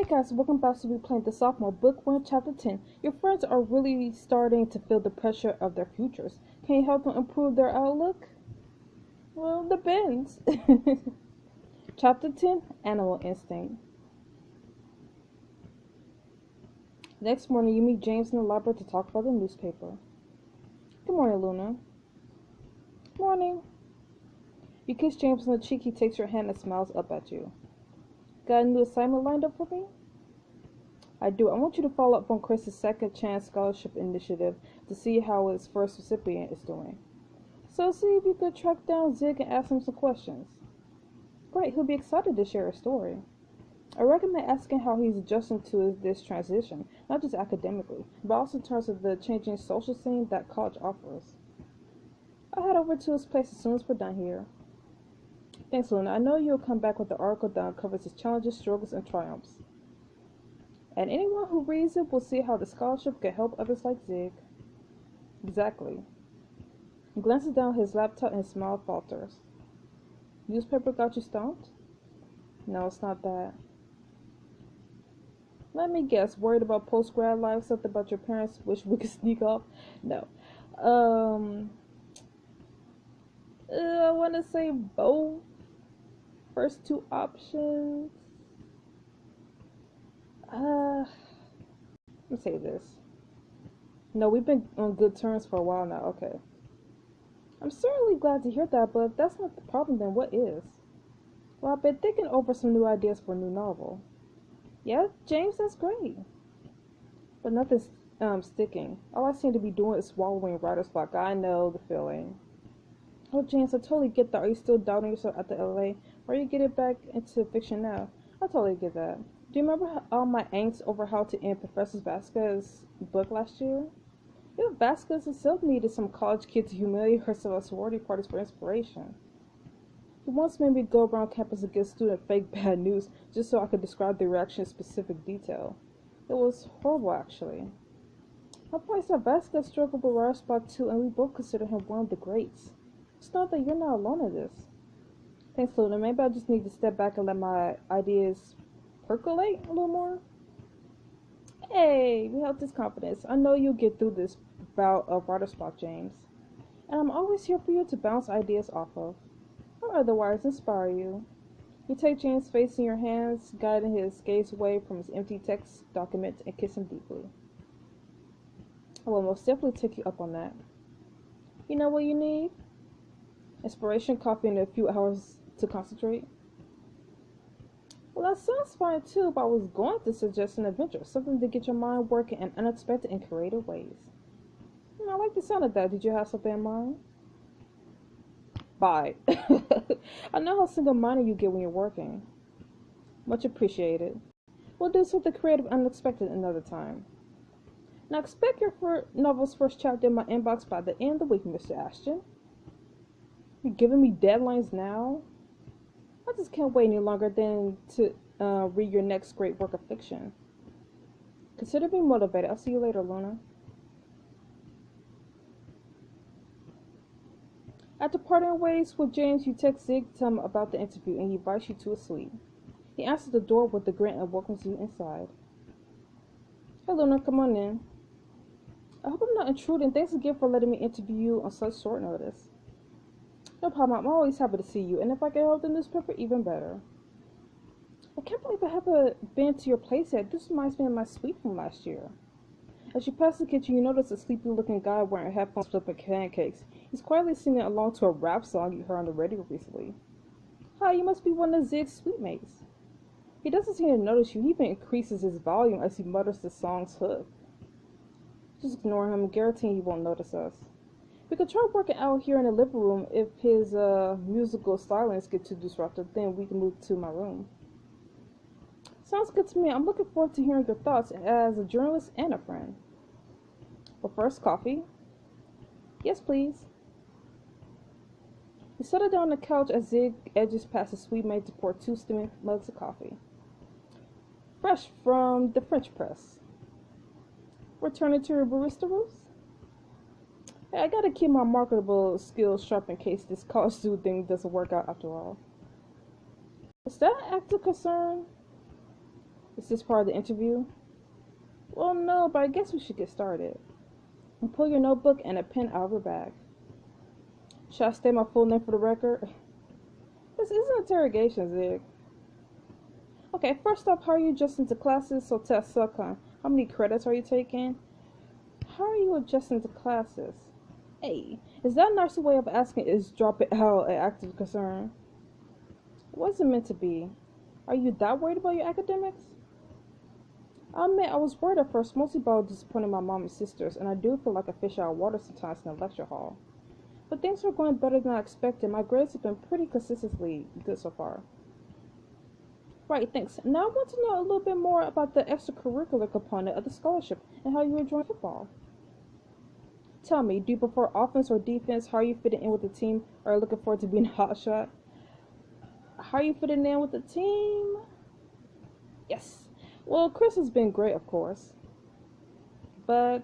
guys, welcome back to replaying the Sophomore Book 1, Chapter 10. Your friends are really starting to feel the pressure of their futures. Can you help them improve their outlook? Well, depends. Chapter 10, Animal Instinct. Next morning, you meet James in the library to talk about the newspaper. Good morning, Luna. Morning. You kiss James on the cheek, he takes your hand and smiles up at you. Got a new assignment lined up for me? I do. I want you to follow up on Chris's Second Chance Scholarship Initiative to see how his first recipient is doing. So see if you could track down Zig and ask him some questions. Great, he'll be excited to share his story. I recommend asking how he's adjusting to this transition, not just academically, but also in terms of the changing social scene that college offers. I'll head over to his place as soon as we're done here. Thanks, Luna. I know you'll come back with the article that uncovers his challenges, struggles, and triumphs. And anyone who reads it will see how the scholarship can help others like Zig. Exactly. He glances down his laptop and his smile falters. Newspaper got you stumped? No, it's not that. Let me guess, worried about post-grad life, something about your parents wish we could sneak off? No. I want to say both. First two options. Let me say this. No, we've been on good terms for a while now. Okay. I'm certainly glad to hear that, but if that's not the problem, then what is? Well, I've been thinking over some new ideas for a new novel. Yeah, James, that's great. But nothing's sticking. All I seem to be doing is swallowing writer's block. I know the feeling. Oh, James, I totally get that. Are you still doubting yourself at the LA? Or are you getting back into fiction now? I totally get that. Do you remember all my angst over how to end Professor Vasquez's book last year? You know, Vasquez herself needed some college kid to humiliate herself at sorority parties for inspiration. He once made me go around campus and give students fake bad news just so I could describe the reaction in specific detail. It was horrible, actually. My point is that Vasquez struggled with writer's block too, and we both consider him one of the greats. It's not that you're not alone in this. Thanks, Luna. Maybe I just need to step back and let my ideas percolate a little more. Hey, we help this confidence. I know you'll get through this bout of writer's block, James. And I'm always here for you to bounce ideas off of, or otherwise inspire you. You take James' face in your hands, guiding his gaze away from his empty text document, and kiss him deeply. I will most definitely take you up on that. You know what you need? Inspiration, coffee, and a few hours to concentrate. Well, that sounds fine too, but I was going to suggest an adventure, something to get your mind working in unexpected and creative ways. I like the sound of that. Did you have something in mind? Bye. I know how single-minded you get when you're working. Much appreciated. We'll do something creative and unexpected another time. Now expect your novel's first chapter in my inbox by the end of the week, Mr. Ashton. You're giving me deadlines now? I just can't wait any longer than to read your next great work of fiction. Consider me motivated. I'll see you later, Luna. After parting ways with James, you text Zig to tell him about the interview and he invites you to a suite. He answers the door with a grin and welcomes you inside. Hey, Luna, come on in. I hope I'm not intruding. Thanks again for letting me interview you on such short notice. No problem, I'm always happy to see you, and if I can help the newspaper, even better. I can't believe I haven't been to your place yet. This reminds me of my suite from last year. As you pass the kitchen, you notice a sleepy-looking guy wearing headphones flipping pancakes. He's quietly singing along to a rap song you heard on the radio recently. Hi, you must be one of Zig's suite mates. He doesn't seem to notice you. He even increases his volume as he mutters the song's hook. Just ignore him, guaranteeing he won't notice us. We could try working out here in the living room. If his musical silence gets too disruptive, then we can move to my room. Sounds good to me. I'm looking forward to hearing your thoughts as a journalist and a friend. But first, coffee? Yes, please. We settle down on the couch as Zig edges past his sweet mate to pour 2 steaming mugs of coffee. Fresh from the French press. Returning to your barista roots? Hey, I gotta keep my marketable skills sharp in case this college student thing doesn't work out after all. Is that an act of concern? Is this part of the interview? Well, no, but I guess we should get started. And pull your notebook and a pen out of your bag. Should I state my full name for the record? This is an interrogation, Zig. Okay, first off, how are you adjusting to classes? So tests suck, huh? How many credits are you taking? How are you adjusting to classes? Hey, is that a nicer way of asking is dropping out an active concern? It wasn't meant to be. Are you that worried about your academics? I admit I was worried at first, mostly about disappointing my mom and sisters, and I do feel like a fish out of water sometimes in the lecture hall. But things are going better than I expected. My grades have been pretty consistently good so far. Right, thanks. Now I want to know a little bit more about the extracurricular component of the scholarship and how you enjoy football. Tell me, do you prefer offense or defense? How are you fitting in with the team? Are you looking forward to being a hotshot? How are you fitting in with the team? Yes. Well, Chris has been great, of course. But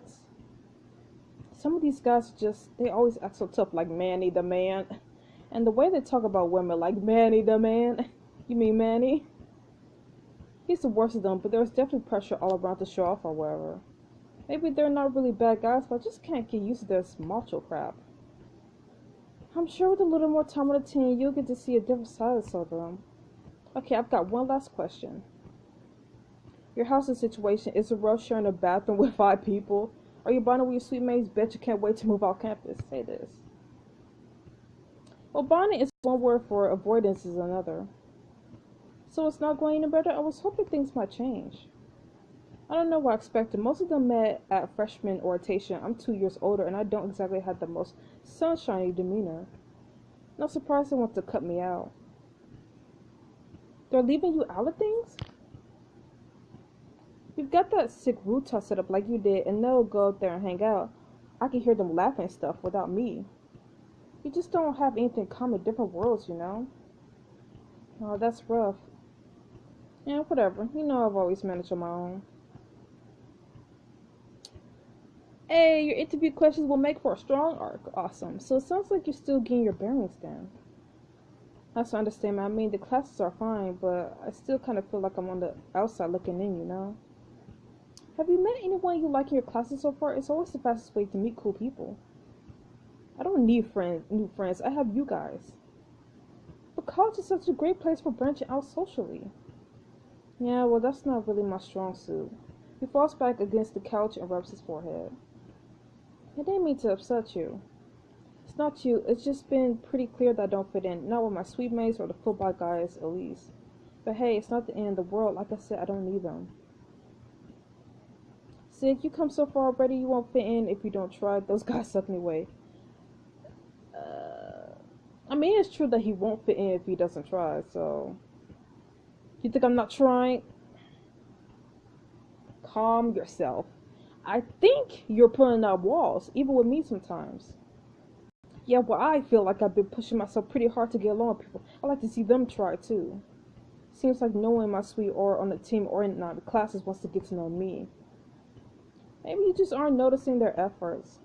some of these guys they always act so tough, like Manny the man. And the way they talk about women, like Manny the man. You mean Manny? He's the worst of them, but there's definitely pressure all around to show off or whatever. Maybe they're not really bad guys, but I just can't get used to this macho crap. I'm sure with a little more time on the team, you'll get to see a different side of them. Okay, I've got one last question. Your housing situation is a rough sharing a bathroom with 5 people? Are you bonding with your sweet mates? Bet you can't wait to move off campus. Say this. Well, bonding is one word for avoidance is another. So it's not going any better? I was hoping things might change. I don't know what I expected. Most of them met at freshman orientation. I'm 2 years older and I don't exactly have the most sunshiny demeanor. No surprise they want to cut me out. They're leaving you out of things? You've got that sick rooftop set up like you did and they'll go out there and hang out. I can hear them laughing and stuff without me. You just don't have anything common, different worlds, you know? Oh, that's rough. Yeah, whatever. You know I've always managed on my own. Hey, your interview questions will make for a strong arc. Awesome. So it sounds like you're still getting your bearings then. That's what I understand. I mean, the classes are fine, but I still kind of feel like I'm on the outside looking in, you know? Have you met anyone you like in your classes so far? It's always the fastest way to meet cool people. I don't need new friends. I have you guys. But college is such a great place for branching out socially. Yeah, well, that's not really my strong suit. He falls back against the couch and rubs his forehead. I didn't mean to upset you. It's not you. It's just been pretty clear that I don't fit in. Not with my sweet mates or the football guys, at least. But hey, it's not the end of the world. Like I said, I don't need them. See, if you come so far already, you won't fit in if you don't try. Those guys suck anyway. I mean, it's true that he won't fit in if he doesn't try, so... You think I'm not trying? Calm yourself. I think you're pulling out walls, even with me sometimes. Yeah, well, I feel like I've been pushing myself pretty hard to get along with people. I like to see them try, too. Seems like no one in my suite or on the team or in the classes wants to get to know me. Maybe you just aren't noticing their efforts.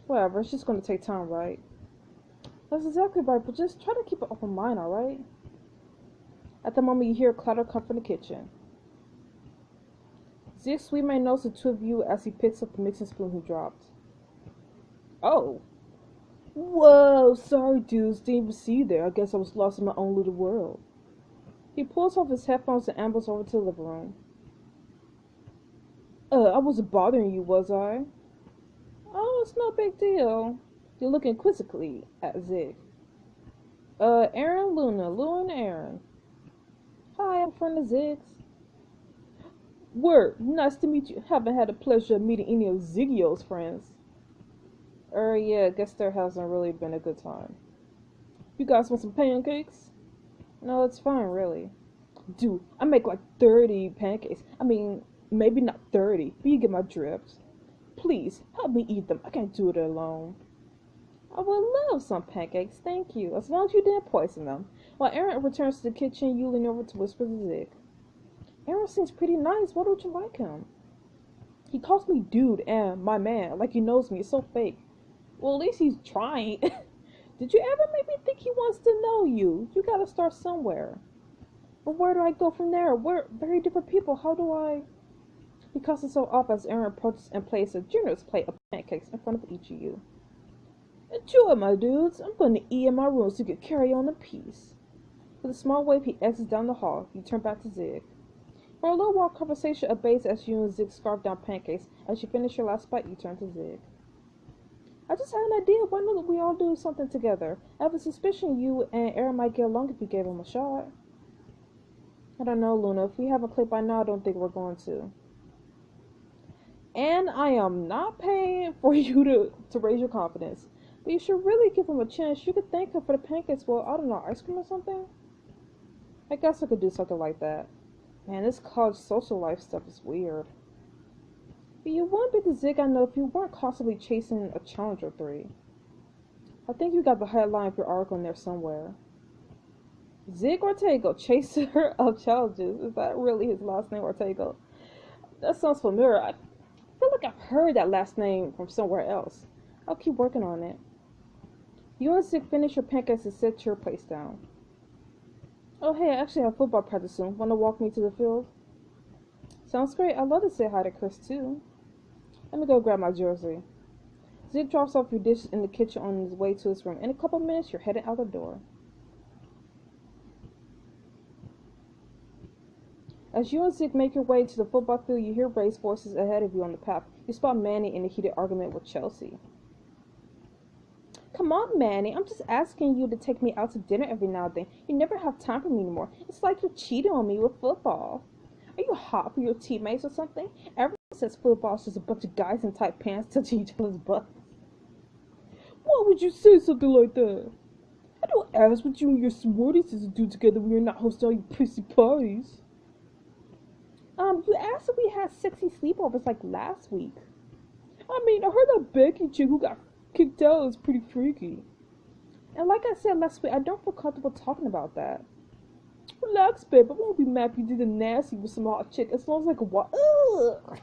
Whatever, it's just going to take time, right? That's exactly right, but just try to keep an open mind, alright? At the moment, you hear a clatter come from the kitchen. Zig's sweet man knows the two of you as he picks up the mixing spoon he dropped. Oh. Whoa, sorry dudes, didn't even see you there. I guess I was lost in my own little world. He pulls off his headphones and ambles over to the living room. I wasn't bothering you, was I? Oh, it's no big deal. You're looking quizzically at Zig. Aaron, Luna and Aaron. Hi, I'm a friend of Zig's. Word, nice to meet you. Haven't had the pleasure of meeting any of Ziggy's friends. Yeah, I guess there hasn't really been a good time. You guys want some pancakes? No, it's fine, really. Dude, I make like 30 pancakes. I mean, maybe not 30, but you get my drift. Please, help me eat them. I can't do it alone. I would love some pancakes, thank you, as long as you didn't poison them. While Aaron returns to the kitchen, you lean over to whisper to Zig. Aaron seems pretty nice. Why don't you like him? He calls me dude and my man, like he knows me. It's so fake. Well, at least he's trying. Did you ever make me think he wants to know you? You gotta start somewhere. But where do I go from there? We're very different people. How do I... He cusses so off as Aaron approaches and places a generous plate of pancakes in front of each of you. Enjoy, my dudes. I'm going to eat in my room so you can carry on in peace. With a small wave, he exits down the hall. You turn back to Zig. For a little while, conversation abates as you and Zig scarf down pancakes. As you finish your last bite, you turn to Zig. I just had an idea. Why don't we all do something together? I have a suspicion you and Aaron might get along if you gave him a shot. I don't know, Luna. If we haven't clicked by now, I don't think we're going to. And I am not paying for you to raise your confidence. But you should really give him a chance. You could thank him for the pancakes. Well, I don't know, ice cream or something? I guess I could do something like that. Man, this college social life stuff is weird. But you wouldn't be the Zig I know if you weren't constantly chasing a challenge or 3. I think you got the headline of your article in there somewhere. Zig Ortega, chaser of challenges. Is that really his last name, Ortega? That sounds familiar. I feel like I've heard that last name from somewhere else. I'll keep working on it. You and Zig finish your pancakes and sit your place down. Oh hey, I actually have football practice soon. Want to walk me to the field? Sounds great. I'd love to say hi to Chris too. Let me go grab my jersey. Zig drops off your dishes in the kitchen on his way to his room. In a couple minutes, you're headed out the door. As you and Zig make your way to the football field, you hear raised voices ahead of you on the path. You spot Manny in a heated argument with Chelsea. Come on, Manny. I'm just asking you to take me out to dinner every now and then. You never have time for me anymore. It's like you're cheating on me with football. Are you hot for your teammates or something? Everyone says football is just a bunch of guys in tight pants touching each other's butts. Why would you say something like that? I don't ask what you and your sorority sisters do together when you're not hosting all your prissy parties. You asked if we had sexy sleepovers like last week. I mean, I heard that Becky chick who got kicked out is pretty freaky. And like I said last week, I don't feel comfortable talking about that. Relax, babe. I won't be mad if you did a nasty with some hot chick. It smells like a what? Ugh!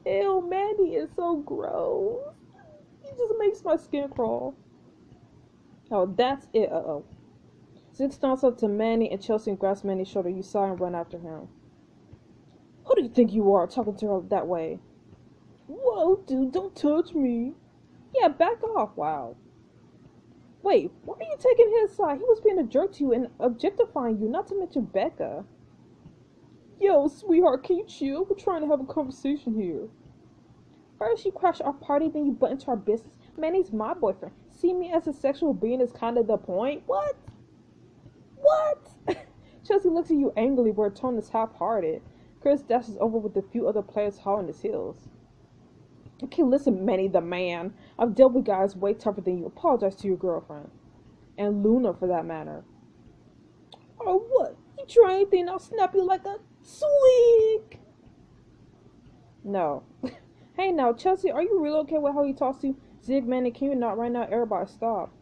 Ew, Manny is so gross. He just makes my skin crawl. Oh, that's it. Uh-oh. Zig stomps up to Manny and Chelsea and grabs Manny's shoulder. You saw and run after him. Who do you think you are, talking to her that way? Whoa, dude, don't touch me. Yeah, back off, wow. Wait, why are you taking his side? He was being a jerk to you and objectifying you, not to mention Becca. Yo, sweetheart, can you chill? We're trying to have a conversation here. First you crash our party, then you butt into our business. Manny's my boyfriend. See me as a sexual being is kind of the point. What? What? Chelsea looks at you angrily where her tone is half-hearted. Chris dashes over with a few other players hauling his heels. Okay, listen, Manny the man. I've dealt with guys way tougher than you. Apologize to your girlfriend. And Luna, for that matter. Oh, what? You try anything, I'll snap you like a swig. No. Hey, now, Chelsea, are you really okay with how he talks to you? Zig, Manny, can you not right now? Everybody stop.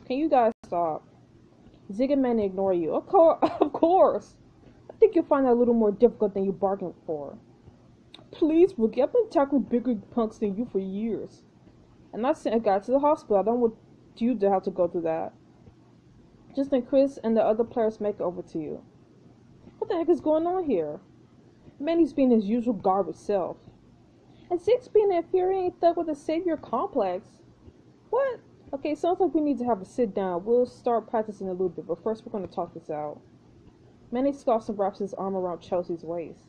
Can you guys stop? Zig and Manny ignore you. Of course. I think you'll find that a little more difficult than you bargained for. Please, Rookie. I've been tackling bigger punks than you for years. And I sent a guy to the hospital. I don't want you to have to go through that. Just then Chris and the other players make it over to you. What the heck is going on here? Manny's being his usual garbage self. And Zig's being an infuriating thug with a savior complex. What? Okay, sounds like we need to have a sit down. We'll start practicing a little bit, but first we're going to talk this out. Manny scoffs and wraps his arm around Chelsea's waist.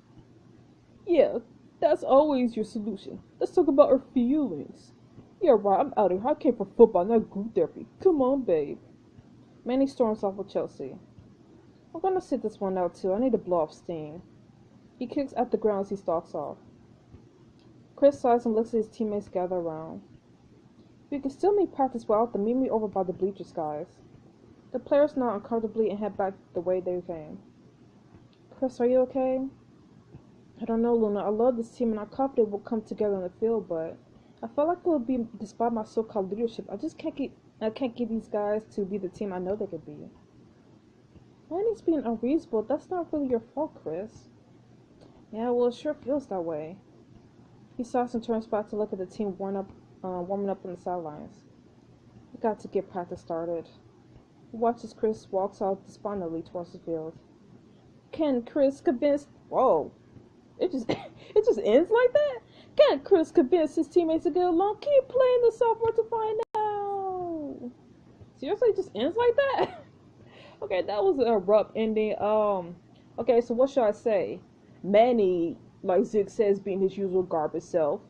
Yeah, that's always your solution. Let's talk about our feelings. Yeah, right, I'm out of here. I came for football, not group therapy. Come on, babe. Manny storms off with Chelsea. I'm going to sit this one out, too. I need to blow off steam. He kicks at the ground as he stalks off. Chris sighs and looks at his teammates gather around. If you can still make practice well, then meet me over by the bleachers, guys. The players nod uncomfortably and head back the way they came. Chris, are you okay? I don't know, Luna. I love this team and I'm confident we'll come together on the field, but I felt like it would be despite my so-called leadership. I can't get these guys to be the team I know they could be. Manny's being unreasonable. That's not really your fault, Chris. Yeah, well, it sure feels that way. He stops and turns back to look at the team warming up on the sidelines. Got to get practice started. Watches Chris walks out despondently towards the field. Can Chris convince... Whoa. It just ends like that? Can Chris convince his teammates to get along? Keep playing the sophomore to find out. Seriously, it just ends like that? Okay, that was an abrupt ending. Okay, so what should I say? Manny, like Zig says, being his usual garbage self.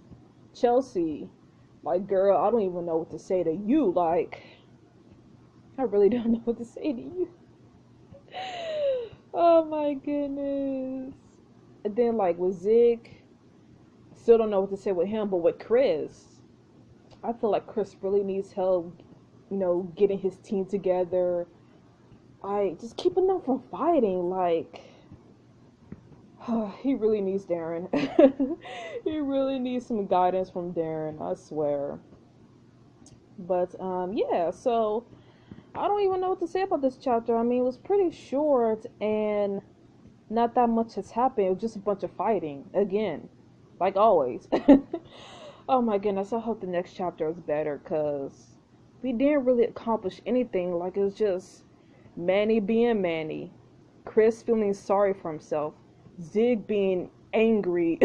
Chelsea, like, girl, I don't even know what to say to you. Like, I really don't know what to say to you. Oh my goodness. And then, like, with Zig, still don't know what to say with him. But with Chris, I feel like Chris really needs help, you know, getting his team together. Just keeping them from fighting. Like, he really needs Darren. He really needs some guidance from Darren, I swear. But, yeah, so I don't even know what to say about this chapter. I mean, it was pretty short and not that much has happened. It was just a bunch of fighting, again, like always. Oh my goodness, I hope the next chapter is better, because we didn't really accomplish anything. Like, it was just Manny being Manny, Chris feeling sorry for himself, Zig being angry,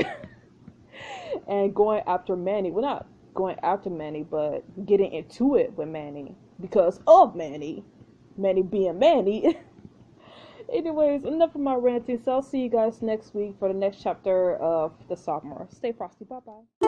and going after Manny. Well, not going after Manny, but getting into it with Manny because of Manny. Manny being Manny. Anyways, enough of my ranting, so I'll see you guys next week for the next chapter of the Sophomore. Stay frosty. Bye-bye.